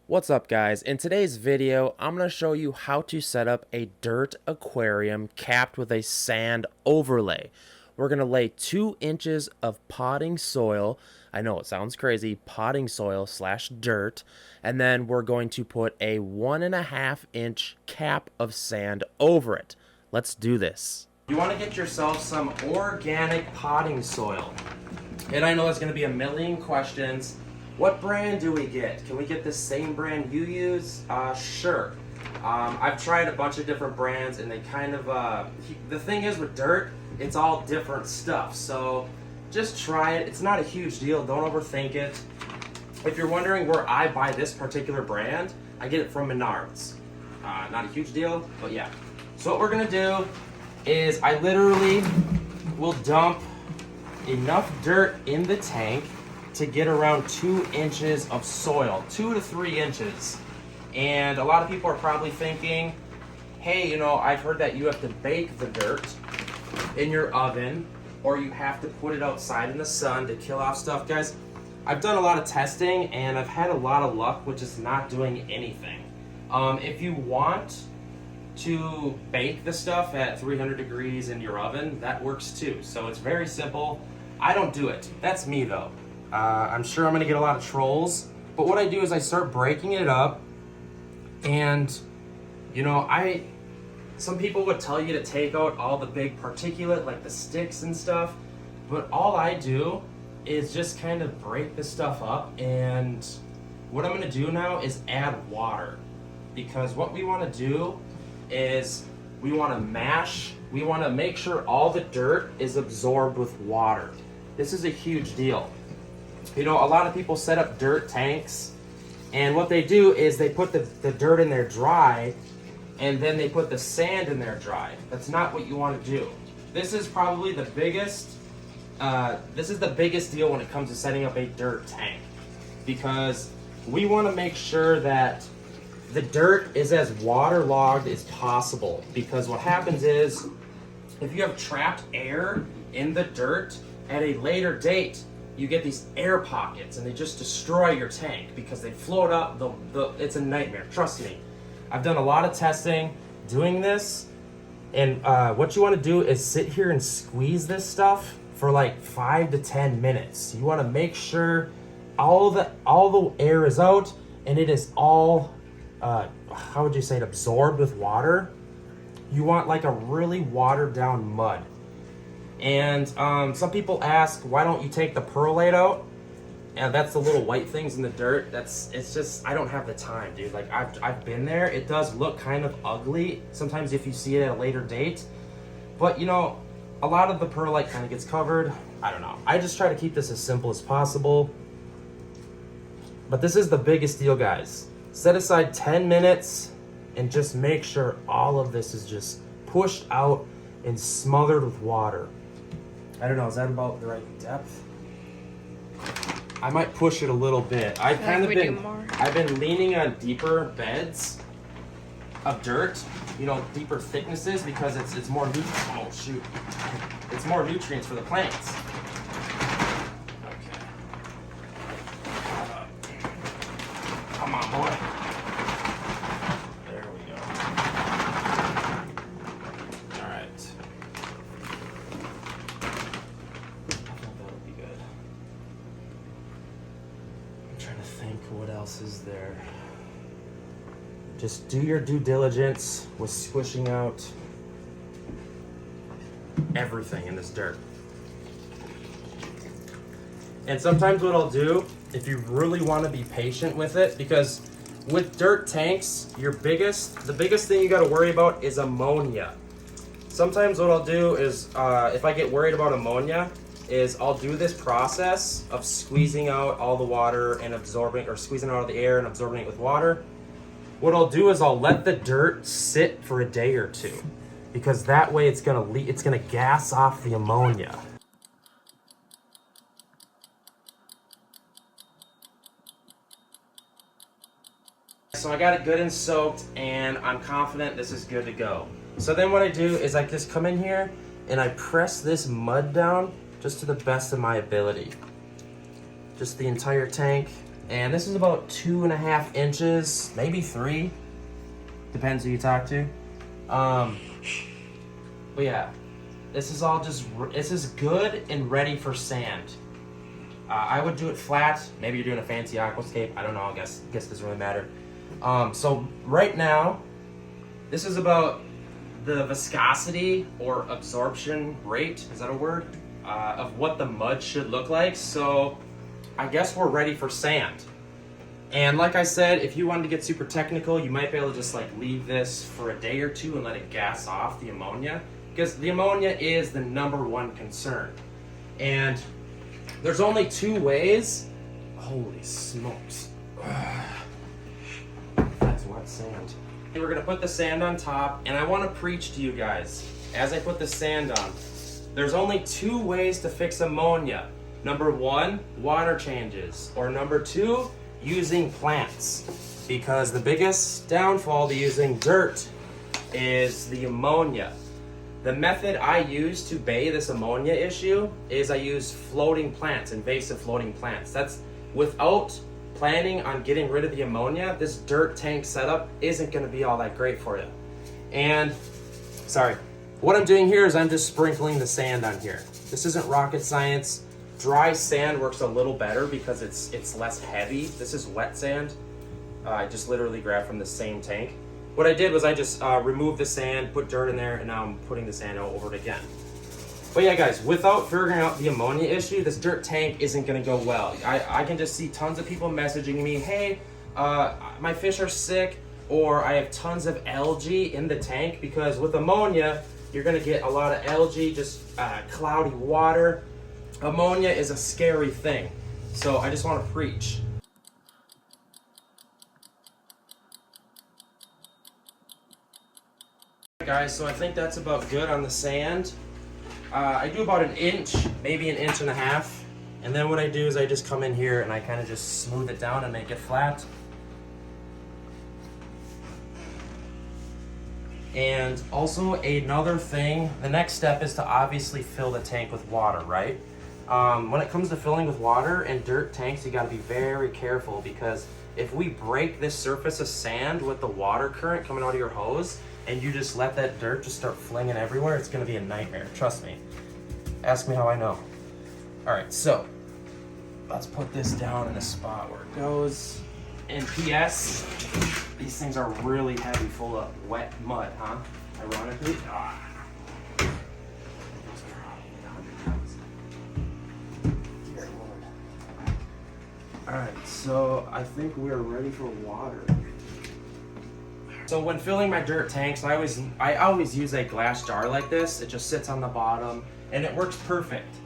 What's up, guys? In today's video, I'm going to show you how to set up a dirt aquarium capped with a sand overlay. We're going to lay 2 inches of potting soil. I know it sounds crazy, potting soil slash dirt. And then we're going to put a 1.5-inch cap of sand over it. Let's do this. You want to get yourself some organic potting soil. And I know there's going to be a million questions. What brand do we get? Can we get the same brand you use? Sure. I've tried a bunch of different brands and they kind of, the thing is with dirt, it's all different stuff. So just try it. It's not a huge deal. Don't overthink it. If you're wondering where I buy this particular brand, I get it from Menards. Not a huge deal, but yeah. So what we're gonna do is I literally will dump enough dirt in the tank to get around 2 inches of soil, 2 to 3 inches. And a lot of people are probably thinking, hey, you know, I've heard that you have to bake the dirt in your oven or you have to put it outside in the sun to kill off stuff. Guys, I've done a lot of testing and I've had a lot of luck with just not doing anything. If you want to bake the stuff at 300 degrees in your oven, that works too. So it's very simple. I don't do it. That's me though. I'm sure I'm gonna get a lot of trolls, but what I do is I start breaking it up, and you know, some people would tell you to take out all the big particulate, like the sticks and stuff, but all I do is just kind of break this stuff up, and what I'm gonna do now is add water, because what we wanna do is we wanna make sure all the dirt is absorbed with water. This is a huge deal. You know, a lot of people set up dirt tanks, and what they do is they put the dirt in there dry, and then they put the sand in there dry. That's not what you want to do. This is probably the biggest, deal when it comes to setting up a dirt tank, because we want to make sure that the dirt is as waterlogged as possible, because what happens is if you have trapped air in the dirt at a later date, you get these air pockets and they just destroy your tank because they float up. It's a nightmare, trust me. I've done a lot of testing doing this, and what you want to do is sit here and squeeze this stuff for like 5 to 10 minutes. You want to make sure all the air is out and it is all, how would you say it, absorbed with water. You want like a really watered down mud. And some people ask, why don't you take the perlite out? And that's the little white things in the dirt. It's just, I don't have the time, dude. Like I've been there. It does look kind of ugly sometimes if you see it at a later date. But you know, a lot of the perlite kind of gets covered. I don't know. I just try to keep this as simple as possible. But this is the biggest deal, guys. Set aside 10 minutes and just make sure all of this is just pushed out and smothered with water. I don't know, is that about the right depth? I might push it a little bit. I've been leaning on deeper beds of dirt, you know, deeper thicknesses, because it's more it's more nutrients for the plants. Okay. Come on, boy. There we go. All right. What else is there? Just do your due diligence with squishing out everything in this dirt. And sometimes what I'll do, if you really want to be patient with it, because with dirt tanks, the biggest thing you got to worry about is ammonia. Sometimes what I'll do is, if I get worried about ammonia, is I'll do this process of squeezing out all the water and absorbing, or squeezing out all the air and absorbing it with water. What I'll do is I'll let the dirt sit for a day or two, because that way it's gonna gas off the ammonia. So I got it good and soaked, and I'm confident this is good to go. So then what I do is I just come in here and I press this mud down just to the best of my ability. Just the entire tank. And this is about 2.5 inches, maybe 3. Depends who you talk to. But yeah, this is all this is good and ready for sand. I would do it flat. Maybe you're doing a fancy aquascape. I don't know. I guess it doesn't really matter. So right now, this is about the viscosity or absorption rate. Is that a word? Of what the mud should look like. So I guess we're ready for sand. And like I said, if you wanted to get super technical, you might be able to just like leave this for a day or two and let it gas off the ammonia, because the ammonia is the #1 concern. And there's only 2 ways. Holy smokes. That's wet sand. And we're gonna put the sand on top, and I wanna preach to you guys, as I put the sand on, there's only 2 ways to fix ammonia. #1, water changes, or #2, using plants, because the biggest downfall to using dirt is the ammonia. The method I use to bay this ammonia issue is I use floating plants, invasive floating plants. That's without planning on getting rid of the ammonia. This dirt tank setup isn't going to be all that great for you. And sorry, what I'm doing here is I'm just sprinkling the sand on here. This isn't rocket science. Dry sand works a little better because it's less heavy. This is wet sand. I just literally grabbed from the same tank. What I did was I just removed the sand, put dirt in there, and now I'm putting the sand over it again. But yeah, guys, without figuring out the ammonia issue, this dirt tank isn't gonna go well. I can just see tons of people messaging me, hey, my fish are sick, or I have tons of algae in the tank, because with ammonia, you're gonna get a lot of algae, just cloudy water. Ammonia is a scary thing, so I just want to preach. Guys, so I think that's about good on the sand. I do about 1 inch, maybe 1.5 inches, and then what I do is I just come in here and I kind of just smooth it down and make it flat. And also another thing, the next step is to obviously fill the tank with water, right? When it comes to filling with water and dirt tanks, you got to be very careful, because if we break this surface of sand with the water current coming out of your hose and you just let that dirt just start flinging everywhere, it's going to be a nightmare. Trust me. Ask me how I know. All right, so let's put this down in a spot where it goes. And P.S., these things are really heavy, full of wet mud, huh? Ironically. Alright, so I think we're ready for water. So when filling my dirt tanks, I always use a glass jar like this. It just sits on the bottom and it works perfect.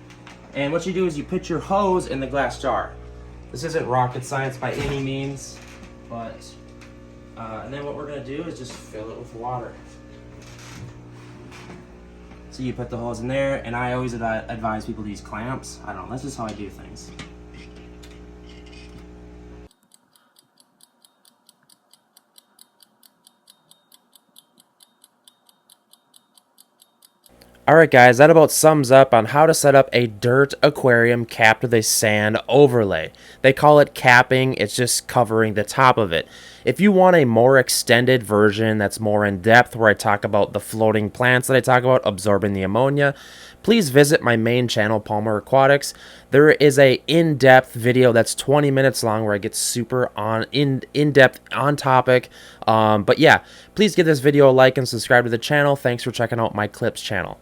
And what you do is you put your hose in the glass jar. This isn't rocket science by any means, but and then what we're gonna do is just fill it with water. So you put the hose in there, and I always advise people to use clamps. I don't know, that's just how I do things. Alright guys, that about sums up on how to set up a dirt aquarium capped with a sand overlay. They call it capping, it's just covering the top of it. If you want a more extended version that's more in depth, where I talk about the floating plants that I talk about absorbing the ammonia, please visit my main channel, Palmer Aquatics. There is a in-depth video that's 20 minutes long where I get super in-depth on topic. But yeah, please give this video a like and subscribe to the channel. Thanks for checking out my Clips channel.